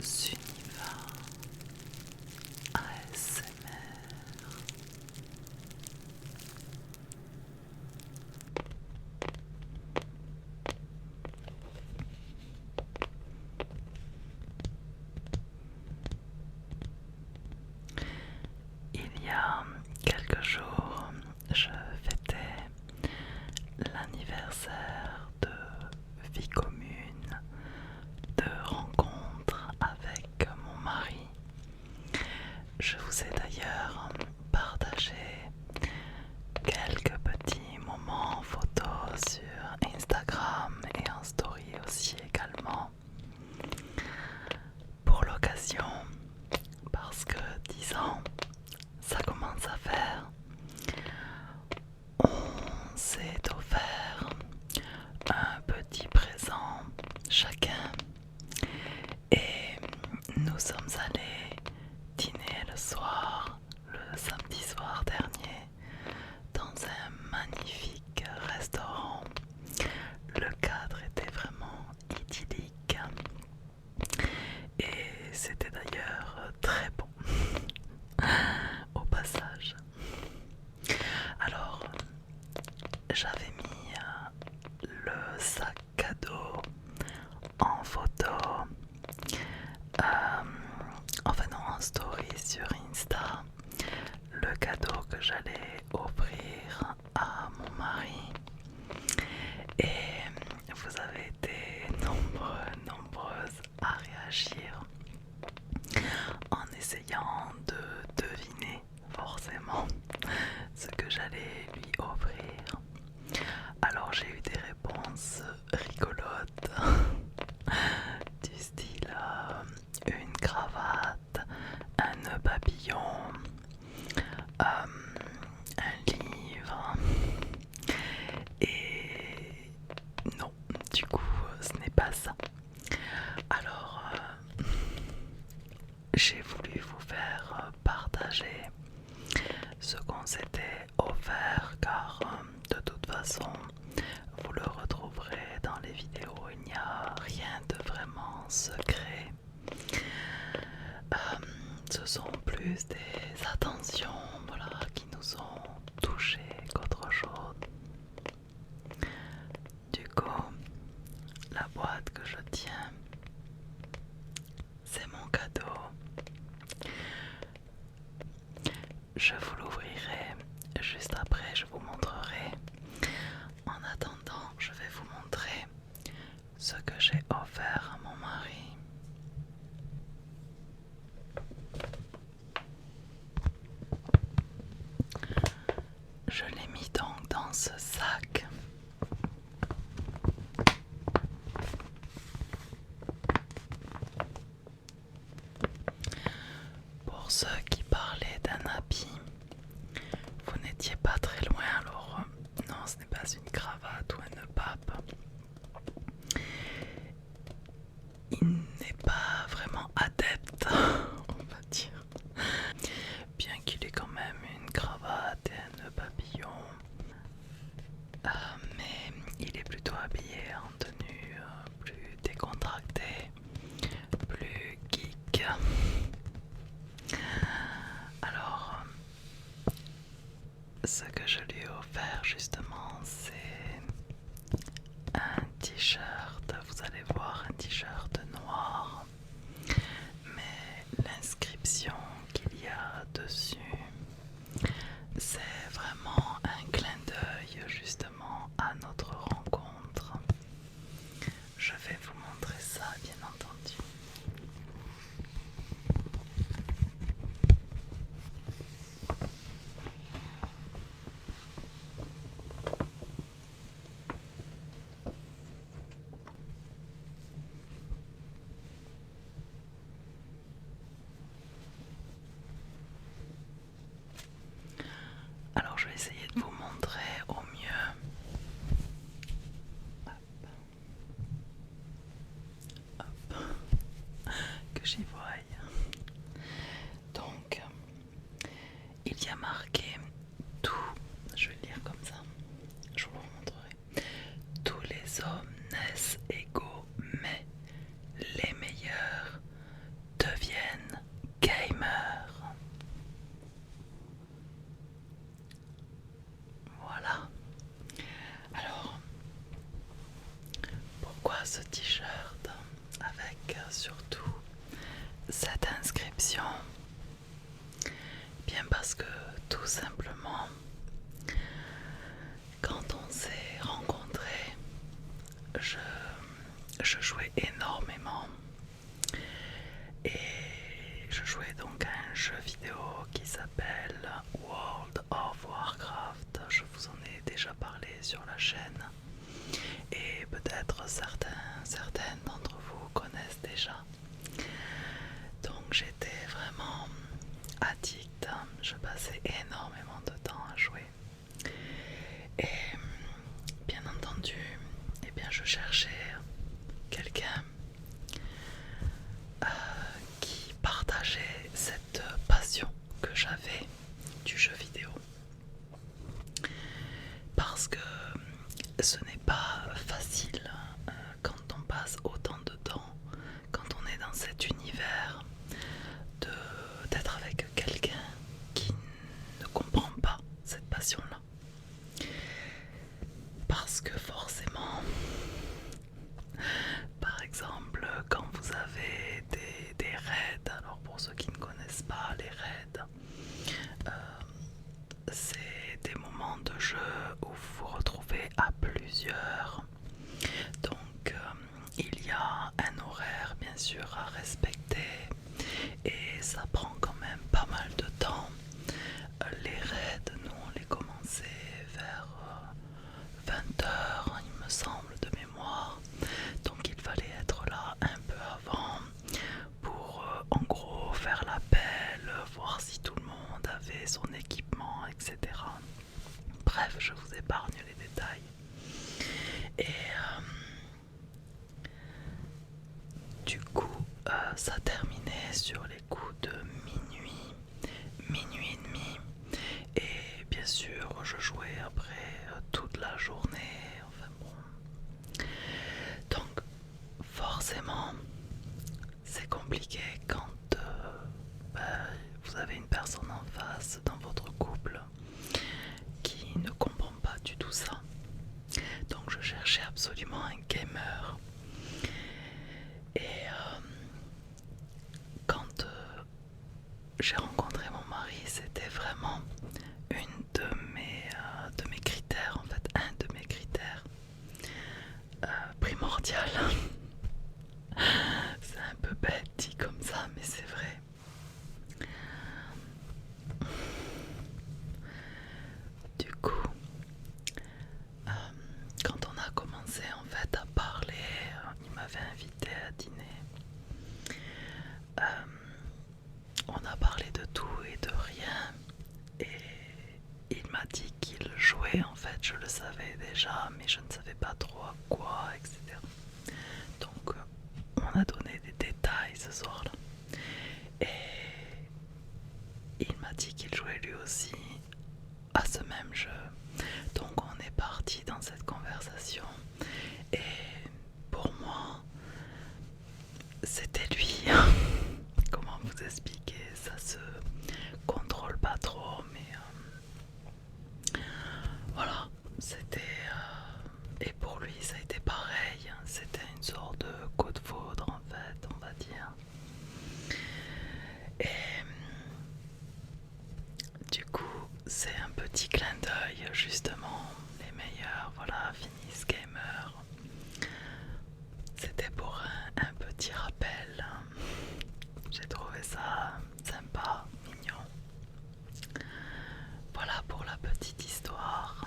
Suniva ASMR. Il y a quelques jours, je fêtais l'anniversaire de vie commune, de rencontre avec mon mari. Je vous ai d'ailleurs partagé quelques petits moments photos sur Instagram et en story aussi également pour l'occasion, parce que 10 ans ça commence à faire. On s'est offert un petit présent chacun et nous sommes allés dîner le soir, le samedi soir dernier, dans un magnifique restaurant. Le cadre était vraiment idyllique et c'était d'ailleurs très bon au passage. Alors, j'avais mis le sac cadeau en photo, enfin non, en story sur Insta, le cadeau que j'allais offrir à mon mari. Et vous avez été nombreuses à réagir en essayant de deviner forcément ce que j'allais lui offrir. Alors j'ai eu des réponses rigolotes du style une cravate, un nœud papillon, un livre. Et non, du coup ce n'est pas ça. Alors j'ai voulu vous faire partager ce qu'on s'était offert, car de toute façon vous le retrouverez dans les vidéos, il n'y a rien de vraiment secret. Ce sont plus des attentions, voilà, qui nous ont touchés qu'autre chose. Du coup, la boîte que je tiens, c'est mon cadeau. Je vous l'ouvrirai juste après, je vous montrerai. En attendant, je vais vous montrer ce que j'ai offert à mon mari. Je l'ai mis donc dans ce sac. Pour ceux qui parlaient d'un habit, vous n'étiez pas très loin. Alors non, ce n'est pas une cravate ou un nœud pape. Il n'est pas vraiment adepte, on va dire, bien qu'il ait quand même une cravate et un nœud papillon. Mais il est plutôt habillé en tenue plus décontractée, plus geek. Alors, ce que je lui ai offert justement, c'est un t-shirt. Vous allez voir, un t-shirt noir, mais l'inscription qu'il y a dessus, c'est vraiment un clin d'œil justement à notre rencontre. Je vais vous montrer ça, bien entendu. Alors je vais essayer de vous montrer au mieux. Hop. Que j'y voie. Donc, il y a marqué tout, je vais le lire comme ça, je vous montrerai. Tous les hommes naissent égaux, mais les meilleurs sur la chaîne et peut-être certaines d'entre vous connaissent déjà. Donc j'étais vraiment addict, je passais énormément de temps à jouer. Et bien entendu, eh bien, je cherchais quelqu'un qui partageait cette passion que j'avais du jeu vidéo. Parce que ce n'est pas facile quand on passe autant de temps, quand on est dans cet univers, d'être avec quelqu'un qui ne comprend pas cette passion-là. Parce que forcément, par exemple, quand vous avez des raids, alors pour ceux qui ne connaissent pas les raids, c'est des moments de jeu où vous vous retrouvez à plusieurs. Donc il y a un horaire bien sûr à respecter et ça prend quand même pas mal de temps. Les raids, nous on les commençait vers 20h il me semble de mémoire. Donc il fallait être là un peu avant pour en gros faire l'appel, voir si tout le monde avait son équipement, etc. Bref, je vous épargne les détails. Et du coup, ça terminait sur les coups de minuit, minuit et demi. Et bien sûr, je jouais après toute la journée. Enfin bon. Donc, forcément, c'est compliqué quand vous avez une personne en face dans votre couple qui ne comprend pas du tout ça. Donc je cherchais absolument un gamer. Et quand j'ai rencontré mon mari, c'était vraiment une de mes critères, en fait un de mes critères primordial. C'est un peu bête dit comme ça, mais c'est vrai. Du coup, quand on a commencé en fait à parler, il m'avait invité à dîner. On a parlé de tout et de rien. Et il m'a dit qu'il jouait, en fait, je le savais déjà, mais je ne savais pas trop à quoi, etc. Donc, on a donné des détails ce soir-là. Et il m'a dit qu'il jouait lui aussi à ce même jeu. Donc, on est parti dans cette conversation. Et pour moi, c'était lui. Comment vous expliquer? Ça se contrôle pas trop, mais voilà, c'était et pour lui ça a été pareil, c'était une sorte de coup de foudre en fait, on va dire. Et du coup, c'est un petit clin d'œil justement, les meilleurs, voilà, Finis Gamer. C'était pour un petit rappel. J'ai trouvé ça sympa, mignon. Voilà pour la petite histoire.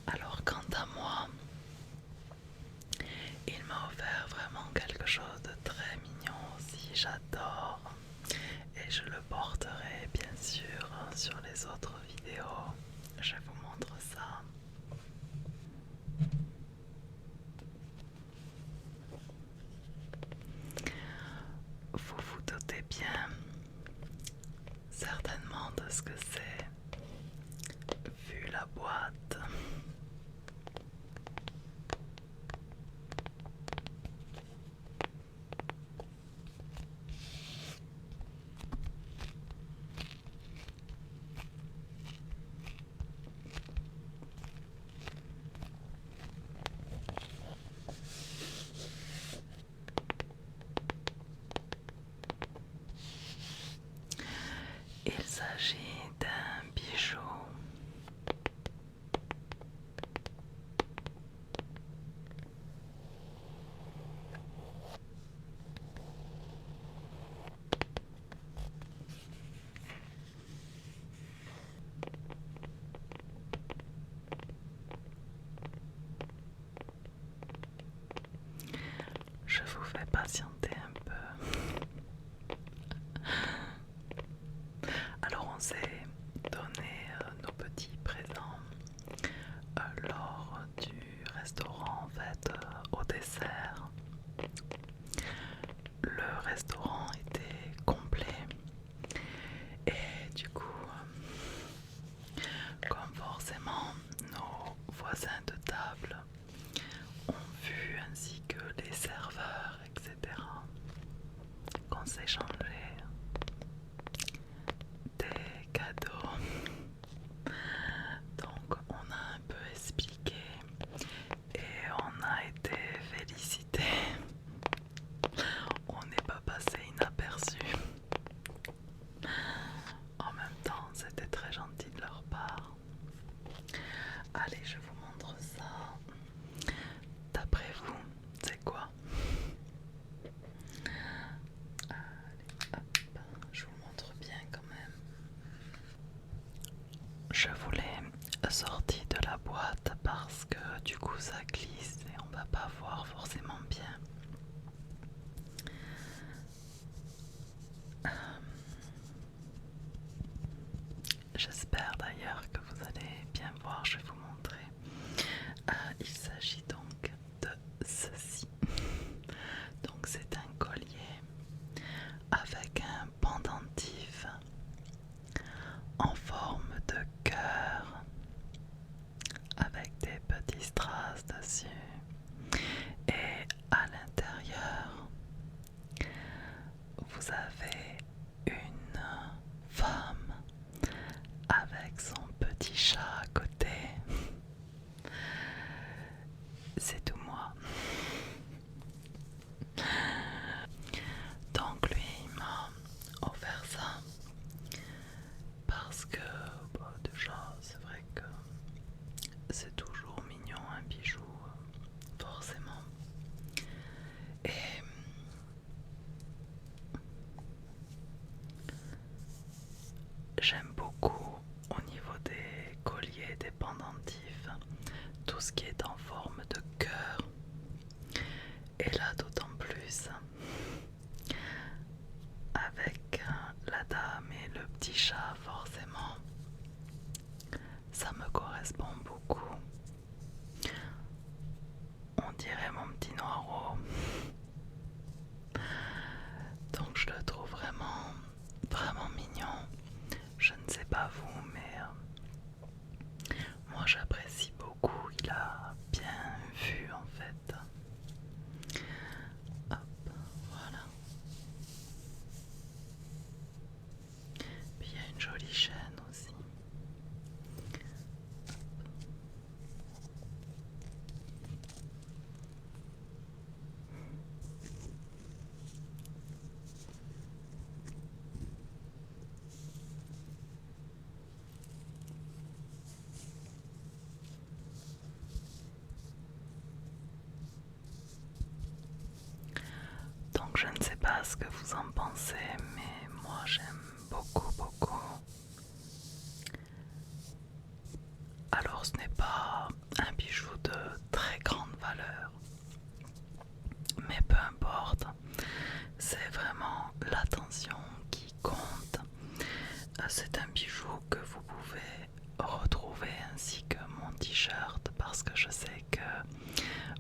Alors quant à moi, il m'a offert vraiment quelque chose de très mignon aussi, j'adore. Et je le porterai bien sûr sur les autres vidéos. Je vous montre ça. Vous vous doutez bien certainement de ce que c'est, vu la boîte. Il s'agit d'un bijou patienter un peu. Alors on s'est donné nos petits présents lors du restaurant en fait au dessert. Le restaurant était complet et du coup comme forcément nos voisins de table ont vu ainsi que les serveurs etc. qu'on s'échangeait des cadeaux. Donc on a un peu expliqué et on a été félicité. On n'est pas passé inaperçu. En même temps, c'était très gentil de leur part. Allez, je vous montre ça. D'après vous, c'est quoi? Allez, hop, je vous montre bien quand même. Je vous l'ai sorti de la boîte parce que du coup ça glisse et on va pas voir forcément bien. J'espère d'ailleurs que vous allez bien voir, je vais vous montrer. Il s'agit donc de ceci. Donc c'est un collier avec un pendentif en forme de cœur avec des petits strass dessus et à l'intérieur vous avez une femme avec son petit chat à côté. C'est tout moi. Donc lui il m'a offert ça parce que déjà c'est vrai que c'est toujours mignon un bijou forcément. Et j'aime beaucoup au niveau des colliers, des pendentifs, tout ce qui est en forme de cœur. Et là d'autant plus avec la dame et le petit chat forcément, ça me correspond beaucoup. On dirait mon petit Noiro. Donc je le trouve vraiment, vraiment mignon. Je ne sais pas vous, mais moi j'apprécie beaucoup. Il a bien vu en fait. Hop, voilà. Puis il y a une jolie chaîne aussi. Donc je ne sais pas ce que vous en pensez, mais moi j'aime beaucoup, beaucoup. Alors ce n'est pas un bijou de très grande valeur, mais peu importe, c'est vraiment l'attention qui compte. C'est un bijou que vous pouvez retrouver ainsi que mon t-shirt parce que je sais que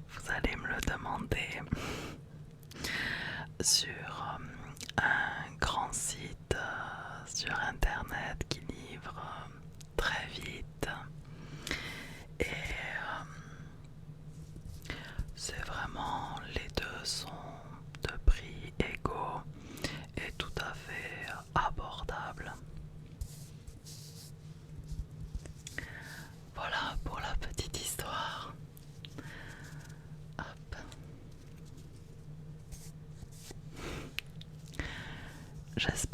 vous allez me le demander sur un grand site sur internet qui livre très vite et c'est vraiment, les deux sont de prix égaux et tout à fait abordables. Voilà pour la petite histoire. Hop. J'espère